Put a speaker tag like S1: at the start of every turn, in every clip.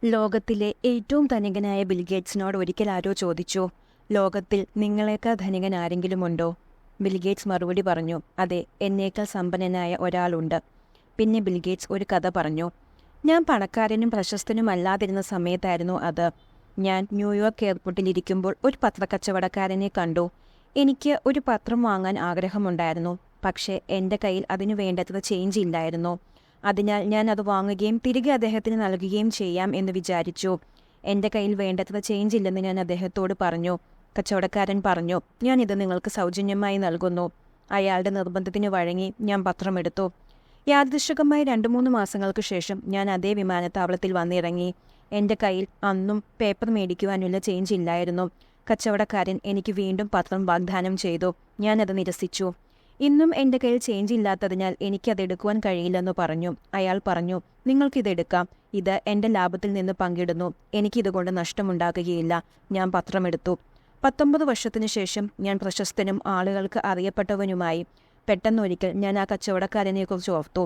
S1: ലോകത്തിലെ ഏറ്റവും ധനികനായ ബിൽഗേറ്റ്സിനോട് ഒരിക്കൽ ആരോ ചോദിച്ചു, ലോകത്തിൽ നിങ്ങളെക്കാൾ ധനികൻ ആരെങ്കിലുമുണ്ടോ? ബിൽഗേറ്റ്സ് മറുപടി പറഞ്ഞു, അതെ, എന്നേക്കാൾ സമ്പന്നനായ ഒരാളുണ്ട്. പിന്നെ ബിൽഗേറ്റ്സ് ഒരു കഥ പറഞ്ഞു. ഞാൻ പണക്കാരനും പ്രശസ്തനുമല്ലാതിരുന്ന സമയത്തായിരുന്നു അത്. ഞാൻ ന്യൂയോർക്ക് എയർപോർട്ടിൽ ഇരിക്കുമ്പോൾ ഒരു പത്രക്കച്ചവടക്കാരനെ കണ്ടു. എനിക്ക് ഒരു പത്രം വാങ്ങാൻ ആഗ്രഹമുണ്ടായിരുന്നു. പക്ഷേ എൻ്റെ കയ്യിൽ അതിനു വേണ്ടത്ര ചേഞ്ച് ഇല്ലായിരുന്നു. അതിനാൽ ഞാൻ അത് വാങ്ങുകയും തിരികെ അദ്ദേഹത്തിന് നൽകുകയും ചെയ്യാം എന്ന് വിചാരിച്ചു. എൻ്റെ കയ്യിൽ വേണ്ടത്ര ചേഞ്ച് ഇല്ലെന്ന് ഞാൻ അദ്ദേഹത്തോട് പറഞ്ഞു. കച്ചവടക്കാരൻ പറഞ്ഞു, ഞാനിത് നിങ്ങൾക്ക് സൗജന്യമായി നൽകുന്നു. അയാളുടെ നിർബന്ധത്തിന് വഴങ്ങി ഞാൻ പത്രമെടുത്തു. യാദൃശ്ചികമായി 2-3 മാസങ്ങൾക്ക് ശേഷം ഞാൻ അതേ വിമാനത്താവളത്തിൽ വന്നിറങ്ങി. എൻ്റെ കയ്യിൽ അന്നും പേപ്പർ മേടിക്കുവാനുള്ള ചേഞ്ച് ഇല്ലായിരുന്നു. കച്ചവടക്കാരൻ എനിക്ക് വീണ്ടും പത്രം വാഗ്ദാനം ചെയ്തു. ഞാനത് നിരസിച്ചു. ഇന്നും എൻ്റെ കയ്യിൽ ചേഞ്ച് ഇല്ലാത്തതിനാൽ എനിക്കതെടുക്കുവാൻ കഴിയില്ലെന്ന് പറഞ്ഞു. അയാൾ പറഞ്ഞു, നിങ്ങൾക്കിതെടുക്കാം. ഇത് എൻ്റെ ലാഭത്തിൽ നിന്ന് പങ്കിടുന്നു. എനിക്കിതുകൊണ്ട് നഷ്ടമുണ്ടാകുകയില്ല. ഞാൻ പത്രമെടുത്തു. 19 വർഷത്തിനു ശേഷം ഞാൻ പ്രശസ്തനും ആളുകൾക്ക് അറിയപ്പെട്ടവനുമായി. പെട്ടെന്നൊരിക്കൽ ഞാൻ ആ കച്ചവടക്കാരനെക്കുറിച്ച് ഓർത്തു.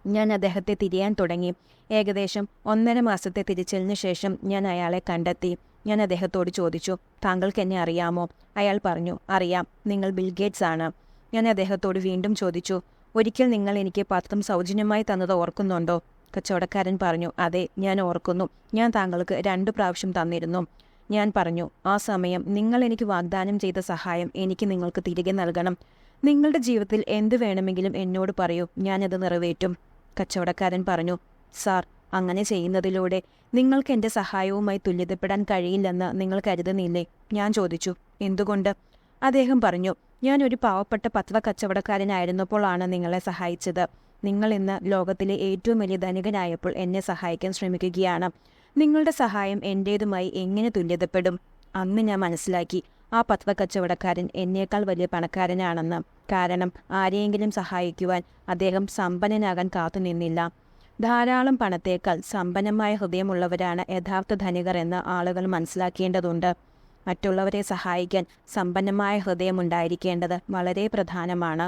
S1: ഞാൻ അദ്ദേഹത്തെ തിരയാൻ തുടങ്ങി. ഏകദേശം 1.5 മാസത്തെ തിരച്ചിലിന് ശേഷം ഞാൻ അയാളെ കണ്ടെത്തി. ഞാൻ അദ്ദേഹത്തോട് ചോദിച്ചു, താങ്കൾക്ക് എന്നെ അറിയാമോ? അയാൾ പറഞ്ഞു, അറിയാം, നിങ്ങൾ ബിൽഗേറ്റ്സ് ആണ്. ഞാൻ അദ്ദേഹത്തോട് വീണ്ടും ചോദിച്ചു, ഒരിക്കൽ നിങ്ങൾ എനിക്ക് പത്രം സൗജന്യമായി തന്നത് ഓർക്കുന്നുണ്ടോ? കച്ചവടക്കാരൻ പറഞ്ഞു, അതെ, ഞാൻ ഓർക്കുന്നു. ഞാൻ താങ്കൾക്ക് 2 പ്രാവശ്യം തന്നിരുന്നു. ഞാൻ പറഞ്ഞു, ആ സമയം നിങ്ങൾ എനിക്ക് വാഗ്ദാനം ചെയ്ത സഹായം എനിക്ക് നിങ്ങൾക്ക് തിരികെ നൽകണം. നിങ്ങളുടെ ജീവിതത്തിൽ എന്ത് വേണമെങ്കിലും എന്നോട് പറയൂ, ഞാനത് നിറവേറ്റും. കച്ചവടക്കാരൻ പറഞ്ഞു, സാർ, അങ്ങനെ ചെയ്യുന്നതിലൂടെ നിങ്ങൾക്ക് എൻ്റെ സഹായവുമായി തുല്യതപ്പെടാൻ കഴിയില്ലെന്ന് നിങ്ങൾ കരുതുന്നില്ലേ? ഞാൻ ചോദിച്ചു, എന്തുകൊണ്ട്? അദ്ദേഹം പറഞ്ഞു, ഞാൻ ഒരു പാവപ്പെട്ട പത്രക്കച്ചവടക്കാരനായിരുന്നപ്പോഴാണ് നിങ്ങളെ സഹായിച്ചത്. നിങ്ങൾ ഇന്ന് ലോകത്തിലെ ഏറ്റവും വലിയ ധനികനായപ്പോൾ എന്നെ സഹായിക്കാൻ ശ്രമിക്കുകയാണ്. നിങ്ങളുടെ സഹായം എൻ്റേതുമായി എങ്ങനെ തുല്യതപ്പെടും? അന്ന് ഞാൻ മനസ്സിലാക്കി, ആ പത്രക്കച്ചവടക്കാരൻ എന്നേക്കാൾ വലിയ പണക്കാരനാണെന്ന്. കാരണം ആരെയെങ്കിലും സഹായിക്കുവാൻ അദ്ദേഹം സമ്പന്നനാകാൻ കാത്തുനിന്നില്ല. ധാരാളം പണത്തേക്കാൾ സമ്പന്നമായ ഹൃദയമുള്ളവരാണ് യഥാർത്ഥ ധനികർ എന്ന് ആളുകൾ മനസ്സിലാക്കേണ്ടതുണ്ട്. മറ്റുള്ളവരെ സഹായിക്കാൻ സമ്പന്നമായ ഹൃദയമുണ്ടായിരിക്കേണ്ടത് വളരെ പ്രധാനമാണ്.